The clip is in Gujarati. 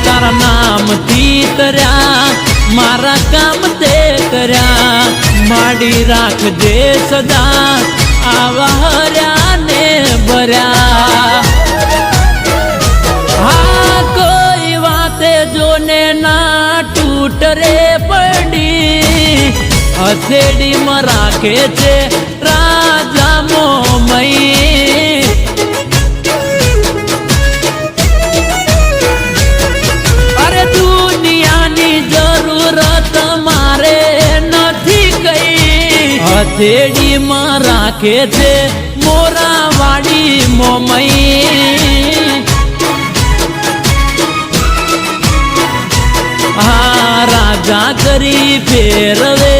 તારા નામથી તર્યા મારા કામ તે કર્યા માડી રાખજે સદા આવા હર્યા ને ભર્યા હા કોઈ વાતે જોને ના તૂટ રે પડી હથેળીમાં રાખે છે રાજા મોમઈ અરે દુનિયાની જરૂરત મારે નથી કઈ હથેળીમાં રાખે છે મોરા વાડી મોમઈ હા રાજા કરી ફેરવે